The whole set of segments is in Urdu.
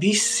20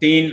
3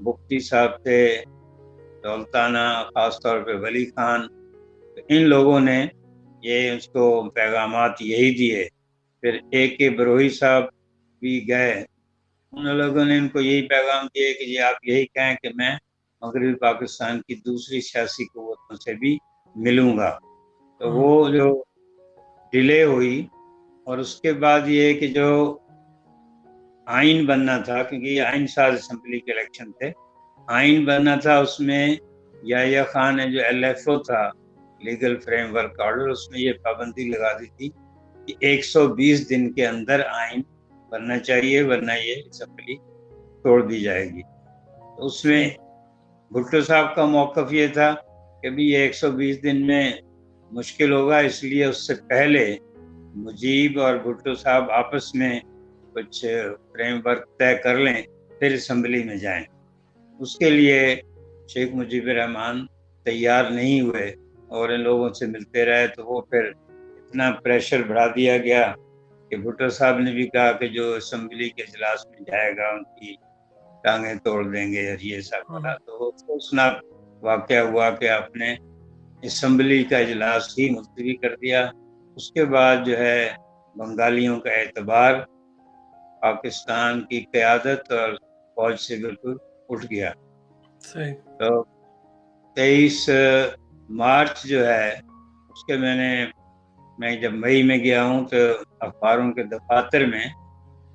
بگٹی صاحب تھے، دولتانہ، خاص طور پہ ولی خان، ان لوگوں نے یہ اس کو پیغامات یہی دیے. پھر AK بروہی صاحب بھی گئے، ان لوگوں نے ان کو یہی پیغام دیے کہ یہ آپ یہی کہیں کہ میں مغربی پاکستان کی دوسری سیاسی قوتوں سے بھی ملوں گا. تو وہ جو ڈیلے ہوئی، اور اس کے بعد یہ کہ جو آئین بننا تھا، کیونکہ یہ آئین ساز اسمبلی کے الیکشن تھے، آئین بننا تھا، اس میں یحییٰ خان نے جو LFO تھا، لیگل فریم ورک آرڈر، اس میں یہ پابندی لگا دی تھی کہ 120 دن کے اندر آئین بننا چاہیے، ورنہ یہ اسمبلی توڑ دی جائے گی. تو اس میں بھٹو صاحب کا موقف یہ تھا کہ بھی یہ 120 دن میں مشکل ہوگا، اس لیے اس سے پہلے مجیب اور بھٹو صاحب آپس میں کچھ فریم ورک طے کر لیں، پھر اسمبلی میں جائیں. اس کے لیے شیخ مجیب الرحمان تیار نہیں ہوئے اور ان لوگوں سے ملتے رہے. تو وہ پھر اتنا پریشر بڑھا دیا گیا کہ بھٹو صاحب نے بھی کہا کہ جو اسمبلی کے اجلاس میں جائے گا ان کی ٹانگیں توڑ دیں گے، اور یہ سب بڑا. تو افسوسناک واقعہ ہوا کہ آپ نے اسمبلی کا اجلاس ہی ملتوی کر دیا. اس کے بعد جو ہے بنگالیوں کا اعتبار پاکستان کی قیادت اور فوج سے بالکل اٹھ گیا. تو 23 مارچ جو ہے اس کے میں جب مئی میں گیا ہوں تو اخباروں کے دفاتر میں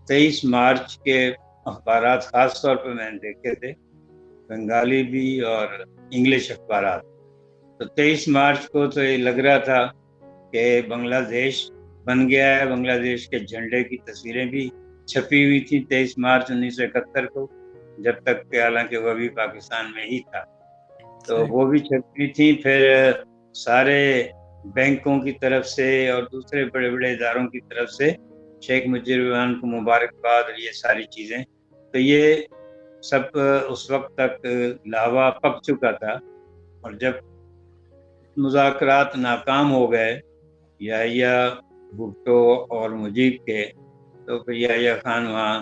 23 مارچ کے اخبارات خاص طور پہ میں نے دیکھے تھے، بنگالی بھی اور انگلش اخبارات. تو 23 مارچ کو تو یہ لگ رہا تھا کہ بنگلہ دیش بن گیا ہے. بنگلہ دیش کے جھنڈے کی تصویریں بھی چھپی ہوئی تھی 23 مارچ 1971 کو، جب تک کہ حالانکہ وہ بھی پاکستان میں ہی تھا. تو وہ بھی چھپی تھی. پھر سارے بینکوں کی طرف سے اور دوسرے بڑے بڑے اداروں کی طرف سے شیخ مجیب الرحمان کو مبارکباد اور یہ ساری چیزیں. تو یہ سب اس وقت تک لاوا پک چکا تھا. اور جب مذاکرات ناکام ہو گئے یحییٰ بھٹو اور مجیب کے، تو پھر یحییٰ خان وہاں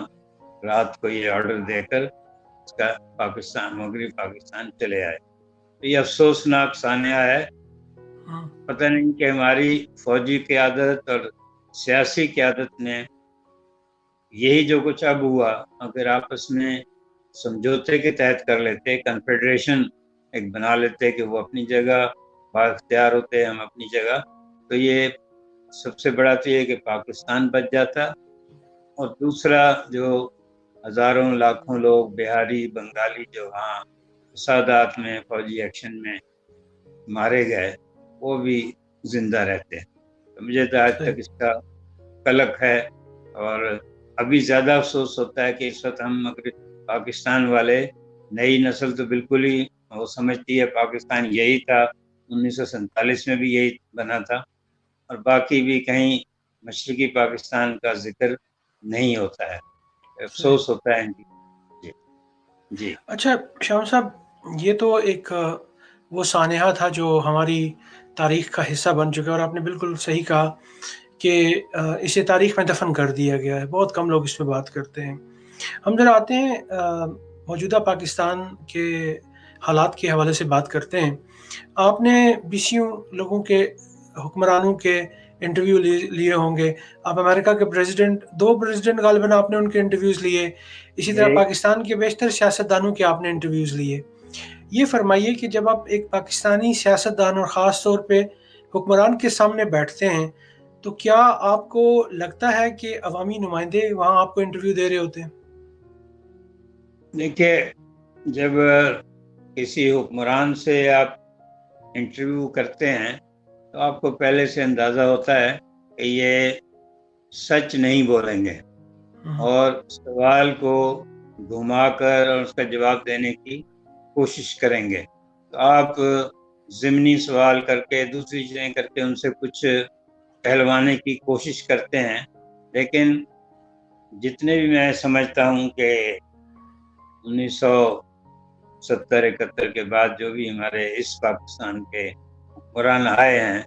رات کو یہ آرڈر دے کر اس کا پاکستان، مغربی پاکستان چلے آئے. تو یہ افسوسناک سانحہ ہے. پتہ نہیں کہ ہماری فوجی قیادت اور سیاسی قیادت نے یہی جو کچھ اب ہوا، اگر آپس میں سمجھوتے کے تحت کر لیتے، کنفیڈریشن ایک بنا لیتے کہ وہ اپنی جگہ بااختیار ہوتے، ہم اپنی جگہ، تو یہ سب سے بڑا تو یہ کہ پاکستان بچ جاتا. اور دوسرا جو ہزاروں لاکھوں لوگ بہاری بنگالی جو وہاں فسادات میں فوجی ایکشن میں مارے گئے، وہ بھی زندہ رہتے. تو مجھے تو آج تک اس کا قلق ہے. اور ابھی زیادہ افسوس ہوتا ہے کہ اس وقت ہم مغرب پاکستان والے، نئی نسل تو بالکل ہی وہ سمجھتی ہے پاکستان یہی تھا، 1947 میں بھی یہی بنا تھا، اور باقی بھی کہیں مشرقی پاکستان کا ذکر نہیں ہوتا ہے. افسوس ہوتا ہے. جی جی. اچھا شاہ صاحب، یہ تو ایک وہ سانحہ تھا جو ہماری تاریخ کا حصہ بن چکا ہے، اور آپ نے بالکل صحیح کہا کہ اسے تاریخ میں دفن کر دیا گیا ہے. بہت کم لوگ اس پہ بات کرتے ہیں. ہم ذرا آتے ہیں موجودہ پاکستان کے حالات کے حوالے سے بات کرتے ہیں. آپ نے بیسیوں لوگوں کے، حکمرانوں کے انٹرویو لیے ہوں گے. آپ امریکہ کے دو پریزیڈنٹ غالباً آپ نے ان کے انٹرویوز لیے. اسی طرح پاکستان کے بیشتر سیاستدانوں کے آپ نے انٹرویوز لیے. یہ فرمائیے کہ جب آپ ایک پاکستانی سیاستدان اور خاص طور پہ حکمران کے سامنے بیٹھتے ہیں تو کیا آپ کو لگتا ہے کہ عوامی نمائندے وہاں آپ کو انٹرویو دے رہے ہوتے ہیں؟ دیکھیے، جب کسی حکمران سے آپ انٹرویو کرتے ہیں تو آپ کو پہلے سے اندازہ ہوتا ہے کہ یہ سچ نہیں بولیں گے اور سوال کو گھما کر اور اس کا جواب دینے کی کوشش کریں گے. تو آپ ضمنی سوال کر کے، دوسری چیزیں کر کے ان سے کچھ کہلوانے کی کوشش کرتے ہیں. لیکن جتنے بھی میں سمجھتا ہوں کہ 1970-71 کے بعد جو بھی ہمارے اس پاکستان کے حکمران آئے ہیں،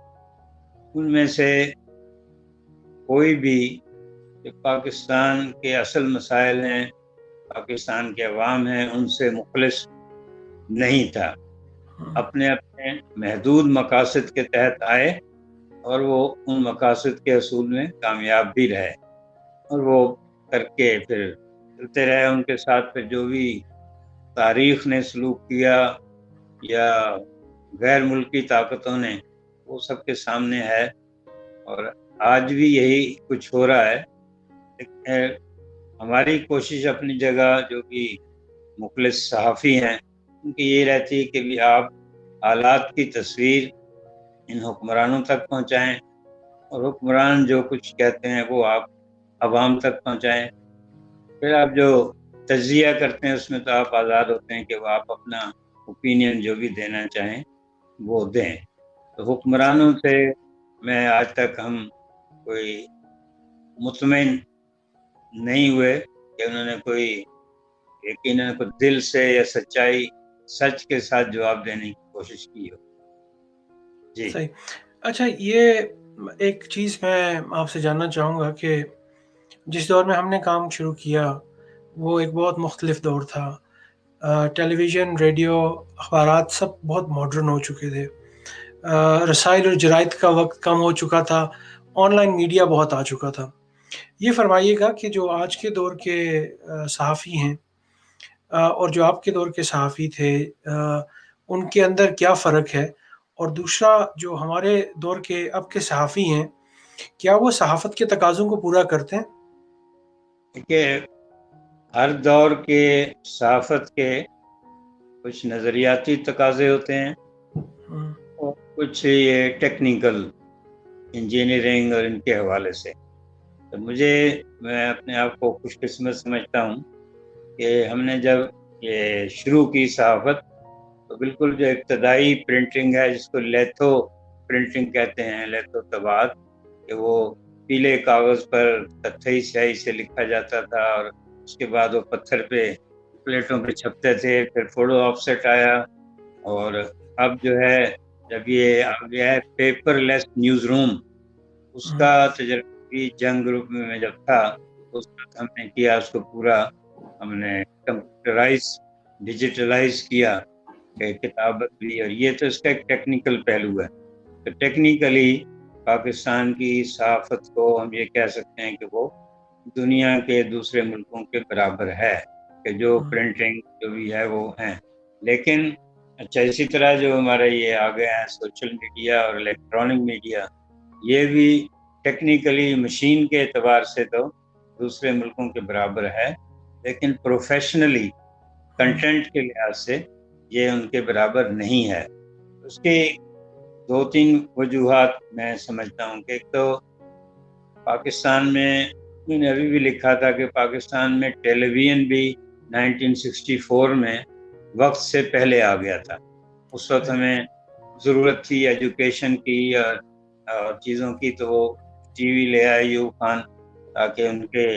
ان میں سے کوئی بھی کہ پاکستان کے اصل مسائل ہیں پاکستان کے عوام ہیں ان سے مخلص نہیں تھا. اپنے اپنے محدود مقاصد کے تحت آئے اور وہ ان مقاصد کے حصول میں کامیاب بھی رہے اور وہ کر کے پھر چلتے رہے. ان کے ساتھ پھر جو بھی تاریخ نے سلوک کیا یا غیر ملکی طاقتوں نے وہ سب کے سامنے ہے اور آج بھی یہی کچھ ہو رہا ہے. ہماری کوشش اپنی جگہ جو بھی مخلص صحافی ہیں ان کی یہ رہتی ہے کہ بھی آپ حالات کی تصویر ان حکمرانوں تک پہنچائیں اور حکمران جو کچھ کہتے ہیں وہ آپ عوام تک پہنچائیں. پھر آپ جو تجزیہ کرتے ہیں اس میں تو آپ آزاد ہوتے ہیں کہ وہ آپ اپنا اوپینین جو بھی دینا چاہیں وہ دیں. تو حکمرانوں سے میں آج تک ہم کوئی مطمئن نہیں ہوئے کہ انہوں نے کوئی یقیناً کوئی دل سے یا سچ کے ساتھ جواب دینے کی کوشش کی ہو. جی صحیح. اچھا، یہ ایک چیز میں آپ سے جاننا چاہوں گا کہ جس دور میں ہم نے کام شروع کیا وہ ایک بہت مختلف دور تھا. ٹیلی ویژن، ریڈیو، اخبارات سب بہت ماڈرن ہو چکے تھے. رسائل اور جرائد کا وقت کم ہو چکا تھا. آن لائن میڈیا بہت آ چکا تھا. یہ فرمائیے گا کہ جو آج کے دور کے صحافی ہیں اور جو آپ کے دور کے صحافی تھے ان کے اندر کیا فرق ہے؟ اور دوسرا، جو ہمارے دور کے اب کے صحافی ہیں کیا وہ صحافت کے تقاضوں کو پورا کرتے ہیں؟ کہ ہر دور کے صحافت کے کچھ نظریاتی تقاضے ہوتے ہیں اور کچھ یہ ٹیکنیکل انجینئرنگ اور ان کے حوالے سے. تو میں اپنے آپ کو خوش قسمت سمجھتا ہوں کہ ہم نے جب یہ شروع کی صحافت تو بالکل جو ابتدائی پرنٹنگ ہے جس کو لیتھو پرنٹنگ کہتے ہیں، لیتھو طباعت، کہ وہ پیلے کاغذ پر کتھئی سیاہی سے لکھا جاتا تھا اور اس کے بعد وہ پتھر پہ پلیٹوں پہ چھپتے تھے. پھر فوٹو آف سیٹ آیا اور اب جو ہے جب یہ آ گیا ہے پیپر لیس نیوز روم، اس کا تجربہ بھی جنگ گروپ میں جب تھا اس وقت ہم نے کیا. اس کو پورا ہم نے کمپیوٹرائز ڈیجیٹلائز کیا کہ کتابت بھی، اور یہ تو اس کا ایک ٹیکنیکل پہلو ہے. تو ٹیکنیکلی پاکستان کی صحافت کو ہم یہ کہہ سکتے ہیں کہ وہ دنیا کے دوسرے ملکوں کے برابر ہے کہ جو پرنٹنگ جو بھی ہے وہ ہیں. لیکن اچھا، اسی طرح جو ہمارا یہ آ گیا ہے سوشل میڈیا اور الیکٹرانک میڈیا، یہ بھی ٹیکنیکلی مشین کے اعتبار سے تو دوسرے ملکوں کے برابر ہے، لیکن پروفیشنلی کنٹینٹ کے لحاظ سے یہ ان کے برابر نہیں ہے. اس کی 2-3 وجوہات میں سمجھتا ہوں کہ ایک تو پاکستان میں نے ابھی بھی لکھا تھا کہ پاکستان میں ٹیلی ویژن بھی 1964 میں وقت سے پہلے آ گیا تھا. اس وقت ہمیں ضرورت تھی ایجوکیشن کی اور چیزوں کی، تو وہ ٹی وی لے آئے ایوب خان تاکہ ان کے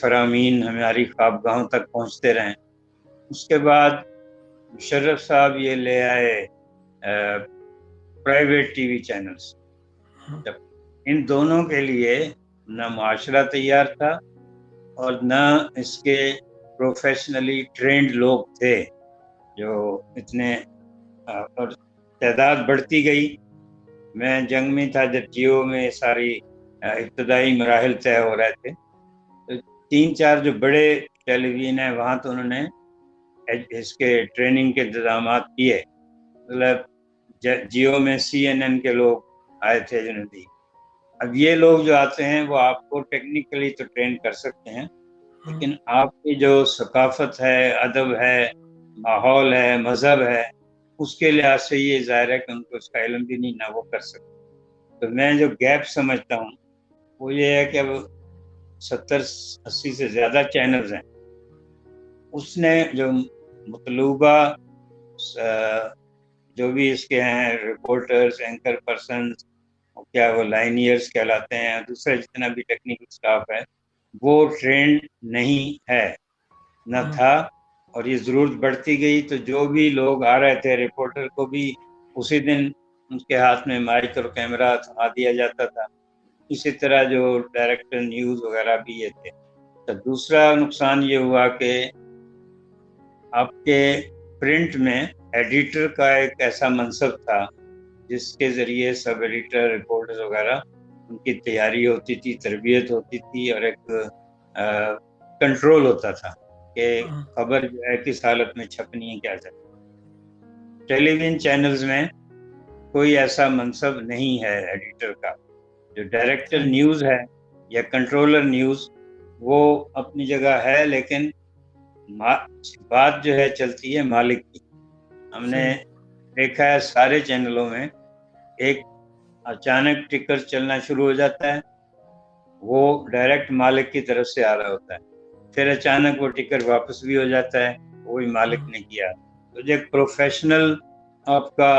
فرامین ہماری خوابگاہوں تک پہنچتے رہیں. اس کے بعد مشرف صاحب یہ لے آئے پرائیویٹ ٹی وی چینلز. جب ان دونوں کے لیے نہ معاشرہ تیار تھا اور نہ اس کے پروفیشنلی ٹرینڈ لوگ تھے جو اتنے، اور تعداد بڑھتی گئی. میں جنگ میں تھا جب جیو میں ساری ابتدائی مراحل طے ہو رہے تھے، تو 3-4 جو بڑے ٹیلی ویژن ہیں وہاں تو انہوں نے اس کے ٹریننگ کے انتظامات کیے. مطلب جیو میں CNN کے لوگ آئے تھے جنہوں نے. اب یہ لوگ جو آتے ہیں وہ آپ کو ٹیکنیکلی تو ٹرین کر سکتے ہیں، لیکن آپ کی جو ثقافت ہے، ادب ہے، ماحول ہے، مذہب ہے، اس کے لحاظ سے یہ ظاہر ہے کہ ان کو اس کا علم بھی نہیں، نہ وہ کر سکتے. تو میں جو گیپ سمجھتا ہوں وہ یہ ہے کہ اب 70-80 سے زیادہ چینلز ہیں. اس نے جو مطلوبہ جو بھی اس کے ہیں رپورٹرز، اینکر پرسنز، کیا وہ لائنیئرز کہلاتے ہیں، دوسرا جتنا بھی ٹیکنیکل سٹاف ہے، وہ ٹرینڈ نہیں ہے، نہ تھا. اور یہ ضرورت بڑھتی گئی تو جو بھی لوگ آ رہے تھے رپورٹر کو بھی اسی دن ان کے ہاتھ میں مائک اور کیمرہ تھما دیا جاتا تھا. اسی طرح جو ڈائریکٹر نیوز وغیرہ بھی یہ تھے. تو دوسرا نقصان یہ ہوا کہ آپ کے پرنٹ میں ایڈیٹر کا ایک ایسا منصب تھا جس کے ذریعے سب ایڈیٹر رپورٹرز وغیرہ ان کی تیاری ہوتی تھی، تربیت ہوتی تھی، اور ایک کنٹرول ہوتا تھا کہ خبر جو ہے کس حالت میں چھپنی ہے، کیا چاہیے۔ ٹیلی ویژن چینلز میں کوئی ایسا منصب نہیں ہے ایڈیٹر کا۔ جو ڈائریکٹر نیوز ہے یا کنٹرولر نیوز وہ اپنی جگہ ہے، لیکن بات جو ہے چلتی ہے مالک کی۔ ہم نے دیکھا ہے سارے چینلوں میں ایک اچانک ٹکر چلنا شروع ہو جاتا ہے، وہ ڈائریکٹ مالک کی طرف سے آ رہا ہوتا ہے، پھر اچانک وہ ٹکر واپس بھی ہو جاتا ہے، وہی مالک نے کیا۔ تو جو ایک پروفیشنل آپ کا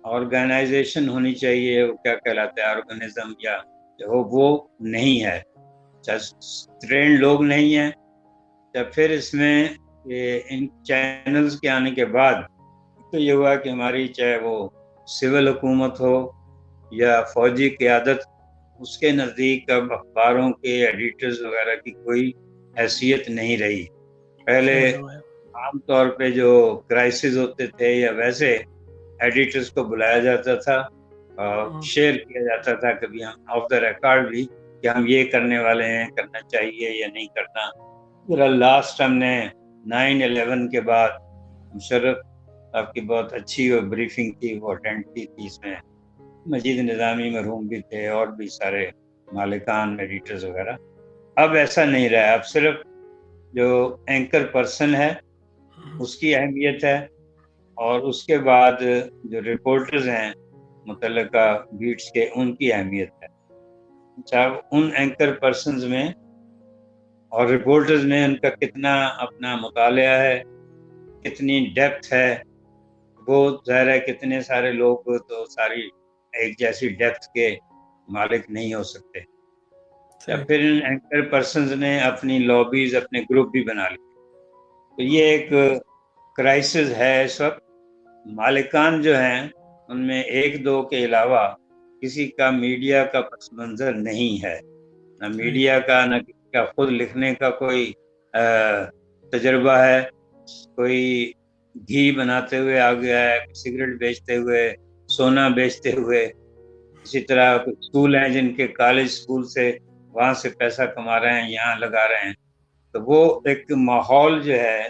آرگنائزیشن ہونی چاہیے، وہ کیا کہلاتا ہے، آرگنزم یا وہ نہیں ہے، ٹرینڈ لوگ نہیں ہیں۔ جب پھر اس میں ان چینلز کے آنے کے بعد تو یہ ہوا کہ ہماری چاہے وہ سول حکومت ہو یا فوجی قیادت، اس کے نزدیک اب اخباروں کے ایڈیٹرز وغیرہ کی کوئی حیثیت نہیں رہی۔ پہلے عام طور پہ جو کرائسس ہوتے تھے یا ویسے ایڈیٹرز کو بلایا جاتا تھا، شیئر کیا جاتا تھا کبھی ہم آف دا ریکارڈ بھی کہ ہم یہ کرنے والے ہیں، کرنا چاہیے یا نہیں کرنا۔ پھر لاسٹ ہم نے 9/11 کے بعد مشرف آپ کی بہت اچھی وہ بریفنگ تھی، وہ اٹینڈ کی تھی، اس میں مجید نظامی مرحوم بھی تھے اور بھی سارے مالکان ایڈیٹرز وغیرہ۔ اب ایسا نہیں رہا، اب صرف جو اینکر پرسن ہے اس کی اہمیت ہے، اور اس کے بعد جو رپورٹرز ہیں متعلقہ بیٹس کے، ان کی اہمیت ہے۔ چاہے ان اینکر پرسنز میں اور رپورٹرز میں ان کا کتنا اپنا مطالعہ ہے، کتنی ڈیپتھ ہے، وہ ظاہر ہے کتنے سارے لوگ تو ساری ایک جیسی ڈیپتھ کے مالک نہیں ہو سکتے۔ یا پھر ان اینکر پرسنز نے اپنی لابیز، اپنے گروپ بھی بنا لیے۔ تو یہ ایک کرائسس ہے اس وقت۔ مالکان جو ہیں ان میں ایک دو کے علاوہ کسی کا میڈیا کا پس منظر نہیں ہے، نہ میڈیا کا، نہ کسی کا خود لکھنے کا کوئی تجربہ ہے۔ کوئی گھی بناتے ہوئے آ گیا ہے، سگریٹ بیچتے ہوئے، سونا بیچتے ہوئے، اسی طرح کچھ اسکول ہیں جن کے کالج اسکول سے وہاں سے پیسہ کما رہے ہیں، یہاں لگا رہے ہیں۔ تو وہ ایک ماحول جو ہے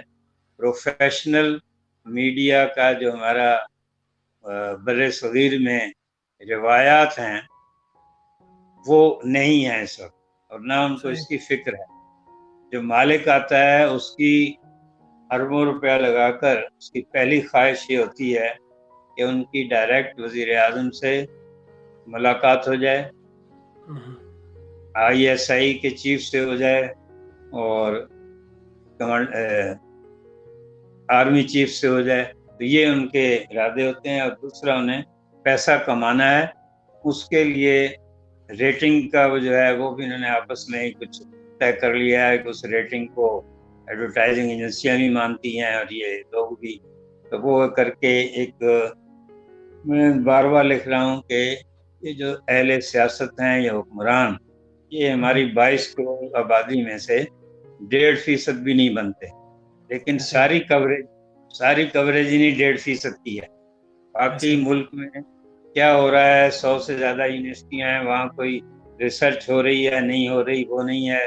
پروفیشنل میڈیا کا، جو ہمارا بر صغیر میں روایات ہیں، وہ نہیں ہے اس وقت، اور نہ ان کو اس کی فکر ہے۔ جو مالک آتا ہے اس کی اربوں روپیہ لگا کر اس کی پہلی خواہش یہ ہوتی ہے کہ ان کی ڈائریکٹ وزیر اعظم سے ملاقات ہو جائے، ISI کے چیف سے ہو جائے، اور آرمی چیف سے ہو جائے۔ تو یہ ان کے ارادے ہوتے ہیں، اور دوسرا انہیں پیسہ کمانا ہے۔ اس کے لیے ریٹنگ کا وہ جو ہے وہ بھی انہوں نے آپس میں ہی کچھ طے کر لیا ہے کہ اس ریٹنگ کو ایڈورٹائزنگ ایجنسیاں بھی مانتی ہیں اور یہ لوگ بھی۔ تو وہ کر کے ایک، میں بار بار لکھ رہا ہوں کہ یہ جو اہل سیاست ہیں یا حکمران، یہ ہماری 22 کروڑ آبادی میں سے 1.5% بھی نہیں بنتے، لیکن ساری کوریج انہیں 1.5% کی ہے۔ باقی ملک میں کیا ہو رہا ہے، 100 سے زیادہ یونیورسٹیاں ہیں، وہاں کوئی ریسرچ ہو رہی ہے نہیں ہو رہی، وہ نہیں ہے۔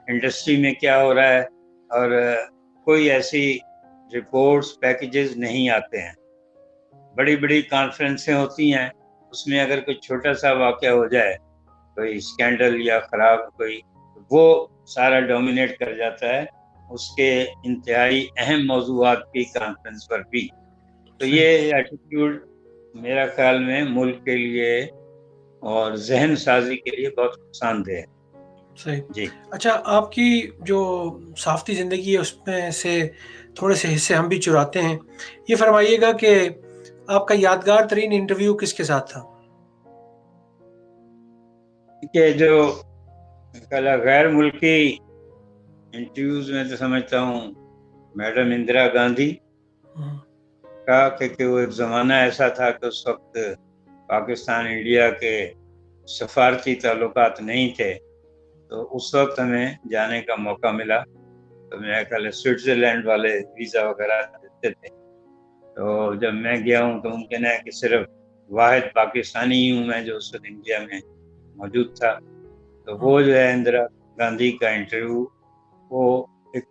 انڈسٹری میں کیا ہو رہا ہے، اور کوئی ایسی رپورٹس پیکیجز نہیں آتے ہیں۔ بڑی بڑی کانفرنسیں ہوتی ہیں، اس میں اگر کوئی چھوٹا سا واقعہ ہو جائے، کوئی اسکینڈل یا خراب کوئی، وہ سارا ڈومینیٹ کر جاتا ہے اس کے انتہائی اہم موضوعات کی کانفرنس پر بھی۔ تو یہ ایٹیٹیوڈ میرا خیال میں ملک کے لیے اور ذہن سازی کے لیے بہت نقصان دہ ہے۔ صحیح جی اچھا، آپ کی جو صحافتی زندگی ہے اس میں سے تھوڑے سے حصے ہم بھی چراتے ہیں۔ یہ فرمائیے گا کہ آپ کا یادگار ترین انٹرویو کس کے ساتھ تھا؟ کہ جو غیر ملکی انٹرویوز میں تو سمجھتا ہوں میڈم اندرا گاندھی کا، کہ وہ ایک زمانہ ایسا تھا کہ اس وقت پاکستان انڈیا کے سفارتی تعلقات نہیں تھے، تو تو اس وقت ہمیں جانے کا موقع ملا. تو میرا خیال ہے سوئٹزرلینڈ والے ویزا وغیرہ دیتے تھے. تو جب میں گیا ہوں تو ممکن ہے کہ صرف واحد پاکستانی ہی ہوں میں جو اس وقت انڈیا میں موجود تھا. تو وہ جو ہے اندرا گاندھی کا انٹرویو وہ ایک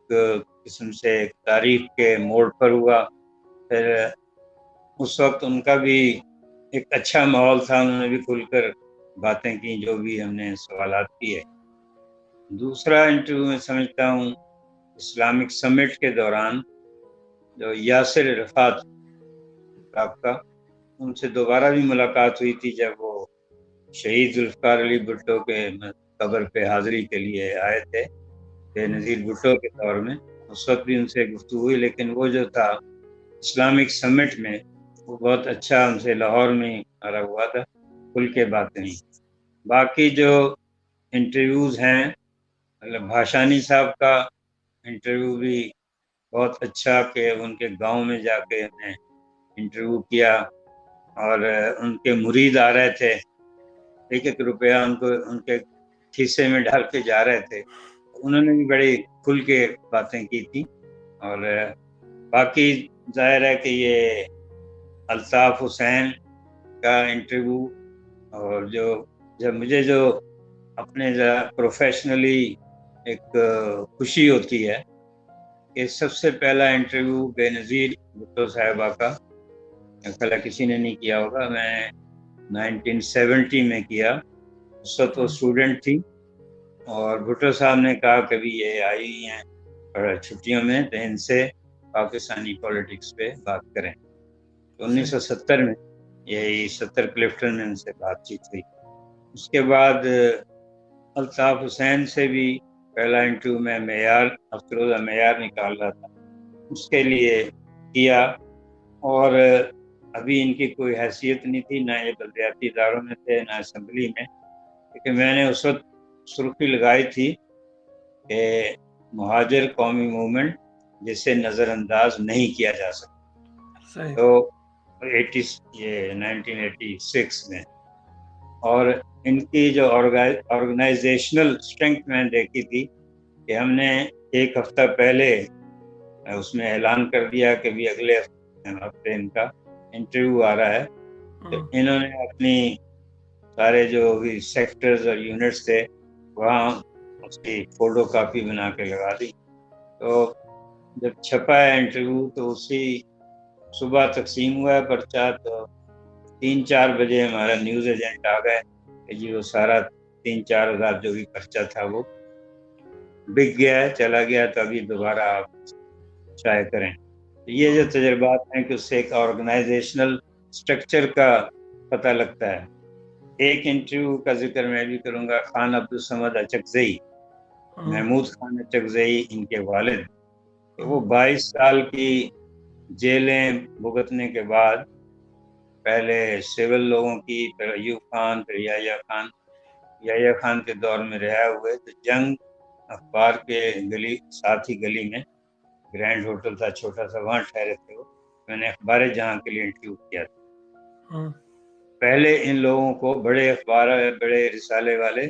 قسم سے ایک تاریخ کے موڑ پر ہوا. پھر اس وقت ان کا بھی ایک اچھا ماحول تھا, انہوں نے بھی کھل کر باتیں کی جو بھی ہم نے سوالات کیے. دوسرا انٹرویو میں سمجھتا ہوں اسلامک سمٹ کے دوران جو یاسر عرفات آپ کا, ان سے دوبارہ بھی ملاقات ہوئی تھی جب وہ شہید ذوالفقار علی بھٹو کے قبر پہ حاضری کے لیے آئے تھے بے نظیر بھٹو کے دور میں. اس وقت بھی ان سے گفتگو ہوئی, لیکن وہ جو تھا اسلامک سمٹ میں وہ بہت اچھا ان سے لاہور میں آرا ہوا تھا, کھل کے باتیں نہیں. باقی جو انٹرویوز ہیں مطلب بھاشانی صاحب کا انٹرویو بھی بہت اچھا کہ ان کے گاؤں میں جا کے ہم نے انٹرویو کیا اور ان کے مرید آ رہے تھے, 1-1 روپیہ ان کو ان کے کھیسے میں ڈال کے جا رہے تھے. انہوں نے بھی بڑی کھل کے باتیں کی تھی. اور باقی ظاہر ہے کہ یہ الطاف حسین کا انٹرویو, اور جب مجھے جو اپنے پروفیشنلی ایک خوشی ہوتی ہے کہ سب سے پہلا انٹرویو بے نظیر بھٹو صاحبہ کا خلا کسی نے نہیں کیا ہوگا, میں 1970 میں کیا. اس وقت وہ اسٹوڈنٹ تھی اور بھٹو صاحب نے کہا کبھی یہ آئی ہیں چھٹیوں میں تو ان سے پاکستانی پولیٹکس پہ بات کریں. 1970 میں یہی 70 کلفٹن میں ان سے بات چیت ہوئی. اس کے بعد الطاف حسین سے بھی پہلا انٹرویو میں معیار افروزہ معیار نکال رہا تھا, اس کے لیے کیا. اور ابھی ان کی کوئی حیثیت نہیں تھی, نہ یہ بلدیاتی اداروں میں تھے نہ اسمبلی میں, لیکن میں نے اس وقت سرخی لگائی تھی کہ مہاجر قومی موومنٹ جسے نظر انداز نہیں کیا جا سکتا. تو 1986 میں, اور ان کی جو آرگنائزیشنل اسٹرینتھ میں دیکھی تھی کہ ہم نے 1 ہفتہ پہلے اس میں اعلان کر دیا کہ بھی اگلے ہفتے ان کا انٹرویو آ رہا ہے. تو انہوں نے اپنی سارے جو بھی سیکٹرز اور یونٹس تھے وہاں اس کی فوٹو کاپی بنا کے لگا دی. تو جب چھپا ہے انٹرویو تو اسی صبح تقسیم ہوا ہے پرچہ, تو 3-4 بجے ہمارا نیوز ایجنٹ آ گئے کہ جی وہ سارا 3-4 ہزار جو بھی پرچہ تھا وہ بک گیا ہے, چلا گیا, تو ابھی دوبارہ آپ شائع کریں. یہ جو تجربات ہیں کہ اس سے ایک آرگنائزیشنل اسٹرکچر کا پتہ لگتا ہے. ایک انٹرویو کا ذکر میں بھی کروں گا, خان عبدالصمد اچکزئی, محمود خان اچکزئی ان کے والد, کہ وہ 22 سال کی جیلیں بھگتنے کے بعد پہلے سول لوگوں کی, پھر ایوب خان, پھر یحییٰ خان کے دور میں رہا ہوئے, تو جنگ اخبار کے ساتھ ہی گلی میں گرینڈ ہوٹل تھا چھوٹا سا, وہاں ٹھہرے تھے وہ. میں نے اخبار جہاں کے لیے انٹرویو کیا تھا. پہلے ان لوگوں کو بڑے اخبار بڑے رسالے والے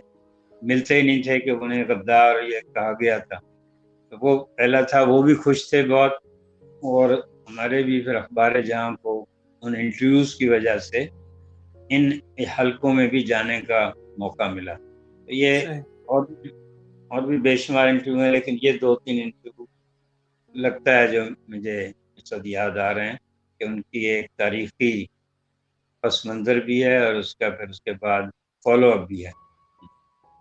ملتے ہی نہیں تھے کہ انہیں غدار یہ کہا گیا تھا. تو وہ پہلا تھا, وہ بھی خوش تھے بہت, اور ہمارے بھی پھر اخبار جہاں کو ان انٹرویوز کی وجہ سے ان حلقوں میں بھی جانے کا موقع ملا. تو یہ اور بھی بے شمار انٹرویو ہیں, لیکن یہ 2-3 انٹرویو لگتا ہے جو مجھے اس وقت یاد آ رہے ہیں کہ ان کی ایک تاریخی پس منظر بھی ہے اور اس کے بعد فالو اپ بھی ہے.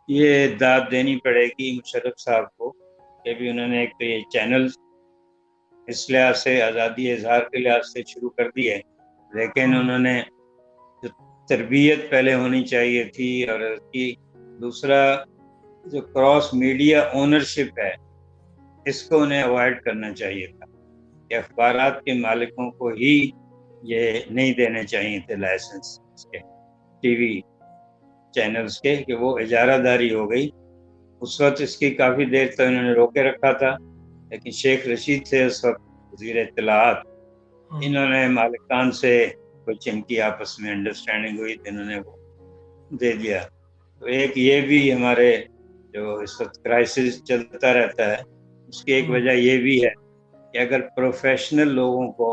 یہ داد دینی پڑے گی مشرف صاحب کو کہ بھی انہوں نے ایک تو یہ چینل اس لحاظ سے آزادی اظہار کے لحاظ سے شروع کر دی ہے, لیکن انہوں نے جو تربیت پہلے ہونی چاہیے تھی, اور اس کی دوسرا جو کراس میڈیا اونرشپ ہے اس کو انہیں اوائڈ کرنا چاہیے تھا, کہ اخبارات کے مالکوں کو ہی یہ نہیں دینے چاہیے تھے لائسنس اس کے ٹی وی چینلز کے, کہ وہ اجارہ داری ہو گئی. اس وقت اس کی کافی دیر تک انہوں نے روکے رکھا تھا, لیکن شیخ رشید تھے اس وقت وزیر اطلاعات, انہوں نے مالکان سے کچھ ان کی آپس میں انڈرسٹینڈنگ ہوئی تو انہوں نے وہ دے دیا. تو ایک یہ بھی ہمارے جو اس وقت کرائسس چلتا رہتا ہے، اس کی ایک ہوں، وجہ یہ بھی ہے کہ اگر پروفیشنل لوگوں کو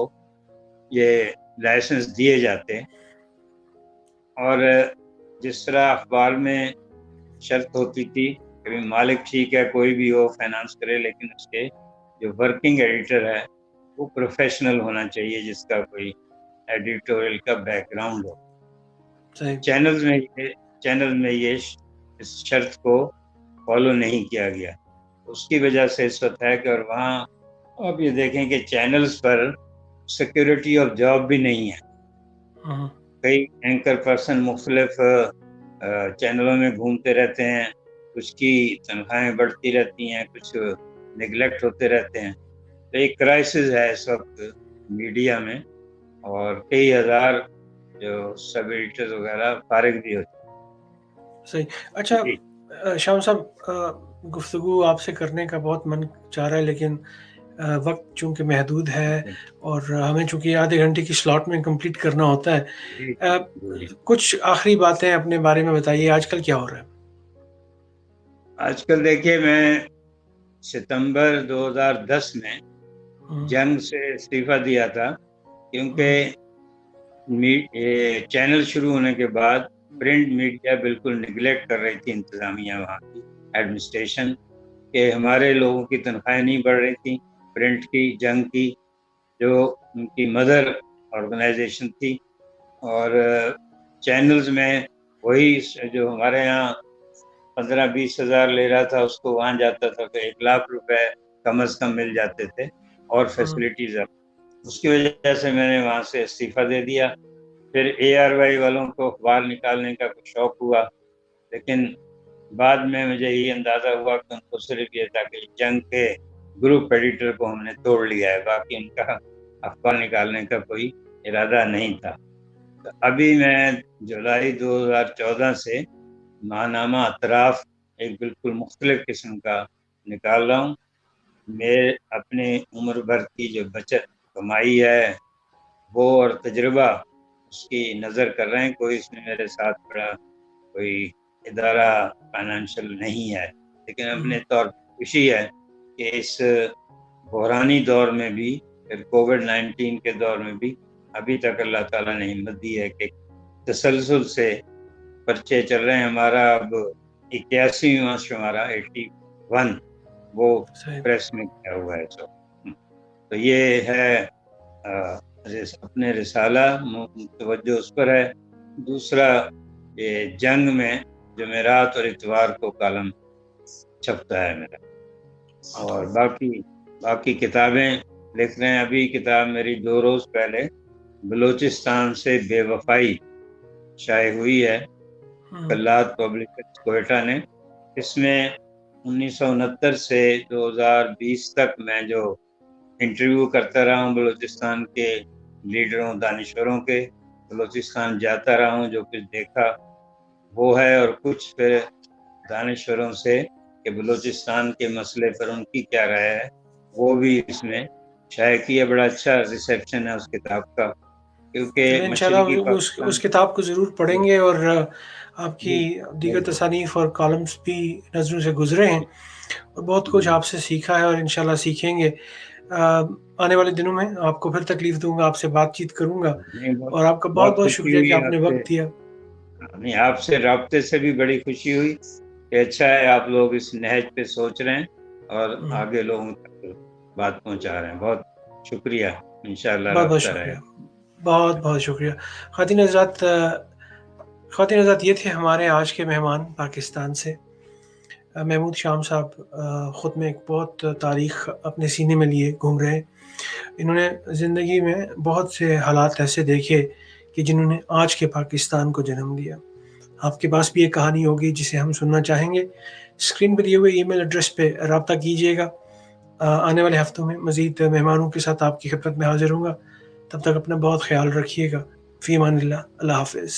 یہ لائسنس دیے جاتے، اور جس طرح اخبار میں شرط ہوتی تھی کہ مالک ٹھیک ہے کوئی بھی ہو فائنانس کرے، لیکن اس کے جو ورکنگ ایڈیٹر ہے وہ پروفیشنل ہونا چاہیے، جس کا کوئی ایڈیٹوریل کا بیک گراؤنڈ ہو۔ صحیح، چینل میں یہ اس شرط کو فالو نہیں کیا گیا، اس کی وجہ سے اس وقت ہے کہ اور وہاں آپ یہ دیکھیں کہ channels per security of job بھی نہیں ہے۔ ہوں، کئی اینکر پرسن مختلف چینلوں میں گھومتے رہتے ہیں، کچھ کی تنخواہیں بڑھتی رہتی ہیں، کچھ نگلیکٹ ہوتے رہتے ہیں۔ تو ایک کرائسس ہے اس وقت میڈیا میں، اور کئی ہزار جو سب ایڈیٹرز وغیرہ فارغ بھی ہوتے صحیح۔ اچھا، ہیں۔ جی شام صاحب، گفتگو آپ سے کرنے کا بہت من چاہ رہا ہے، لیکن وقت چونکہ محدود ہے اور ہمیں چونکہ آدھے گھنٹے کی سلاٹ میں کمپلیٹ کرنا ہوتا ہے۔ جی آ، جی۔ کچھ آخری باتیں اپنے بارے میں بتائیے، آج کل کیا ہو رہا ہے؟ آج کل دیکھیے، میں ستمبر 2010 میں ہوں، جنگ سے استعفیٰ دیا تھا، ہوں، کیونکہ چینل شروع ہونے کے بعد پرنٹ میڈیا بالکل نگلیکٹ کر رہی تھی انتظامیہ، وہاں کی ایڈمنسٹریشن، کہ ہمارے لوگوں کی تنخواہیں نہیں بڑھ رہی تھیں۔ پرنٹ کی جنگ کی جو ان کی مدر آرگنائزیشن تھی، اور چینلز میں وہی جو ہمارے یہاں 15-20 ہزار لے رہا تھا، اس کو وہاں جاتا تھا تو 1 لاکھ روپے کم از کم مل جاتے تھے، اور ہوں، فیسلٹیز۔ اس کی وجہ سے میں نے وہاں سے استعفیٰ دے دیا۔ پھر ARY والوں کو اخبار نکالنے کا کچھ شوق ہوا، لیکن بعد میں مجھے یہ اندازہ ہوا کہ ان کو صرف یہ تھا کہ جنگ کے گروپ ایڈیٹر کو ہم نے توڑ لیا ہے، باقی ان کا اخبار نکالنے کا کوئی ارادہ نہیں تھا۔ تو ابھی میں جولائی 2014 سے ماہنامہ اطراف ایک بالکل مختلف قسم کا نکال رہا ہوں۔ میں اپنے عمر بھر کی جو بچت کمائی ہے وہ اور تجربہ اس کی نظر کر رہے ہیں، کوئی اس میں میرے ساتھ بڑا کوئی ادارہ فائنینشیل نہیں ہے، لیکن ہوں، اپنے طور پر خوشی ہے کہ اس بحرانی دور میں بھی، پھر کووڈ-19 کے دور میں بھی ابھی تک اللہ تعالیٰ نے ہمت دی ہے کہ تسلسل سے پرچے چل رہے ہیں۔ ہمارا اب 81واں شمارہ 81 وہ صحیح، پریس میں کیا ہوا ہے۔ تو یہ ہے اپنے رسالہ، توجہ اس پر ہے۔ دوسرا، یہ جنگ میں جمعرات اور اتوار کو کالم چھپتا ہے میرا، اور باقی کتابیں لکھ رہے ہیں۔ ابھی کتاب میری 2 روز پہلے بلوچستان سے بے وفائی شائع ہوئی ہے، ہوں، کلات پبلشرز کوئٹہ نے۔ اس میں 1969 سے 2020 تک میں جو انٹرویو کرتا رہا ہوں بلوچستان کے لیڈروں، دانشوروں کے، بلوچستان جاتا رہا ہوں، جو کچھ دیکھا وہ ہے، اور کچھ پھر دانشوروں سے کہ بلوچستان کے مسئلے پر ان کی کیا رائے ہے، وہ بھی اس میں شائع کیا۔ بڑا اچھا ریسیپشن ہے اس کتاب کا، کیونکہ چلیں مشرقی انشاءاللہ اس پاکستان کتاب کو ضرور پڑھیں گے، اور آپ کی جی دیگر بالکل تصانیف اور کالمز بھی نظروں سے گزرے ہیں، اور بہت کچھ جی آپ سے سیکھا ہے اور انشاءاللہ سیکھیں گے۔ آنے والے دنوں میں آپ کو پھر تکلیف دوں گا، آپ سے بات چیت کروں گا، نہیں، بہت اور آپ کا بہت بہت بہت خوشی شکریہ کہ ہوئی آپ نے آپ سے۔ وقت دیا۔ نہیں، آپ سے رابطے سے بھی بڑی خوشی ہوئی کہ اچھا ہے آپ لوگ اس نہج پہ سوچ رہے ہیں اور ہوں، آگے لوگوں تک بات پہنچا رہے ہیں۔ بہت شکریہ، انشاءاللہ بہت بہت رابطہ رہے شکریہ، گا۔ بہت بہت شکریہ۔ خواتین حضرات، یہ تھے ہمارے آج کے مہمان پاکستان سے، محمود شام صاحب۔ خود میں ایک بہت تاریخ اپنے سینے میں لیے گھوم رہے ہیں۔ انہوں نے زندگی میں بہت سے حالات ایسے دیکھے کہ جنہوں نے آج کے پاکستان کو جنم دیا۔ آپ کے پاس بھی ایک کہانی ہوگی جسے ہم سننا چاہیں گے، اسکرین پر دیے ہوئے ای میل ایڈریس پہ رابطہ کیجیے گا۔ آنے والے ہفتوں میں مزید مہمانوں کے ساتھ آپ کی خدمت میں حاضر ہوں گا۔ تب تک اپنا بہت خیال رکھیے گا۔ فی امان اللہ، اللہ حافظ۔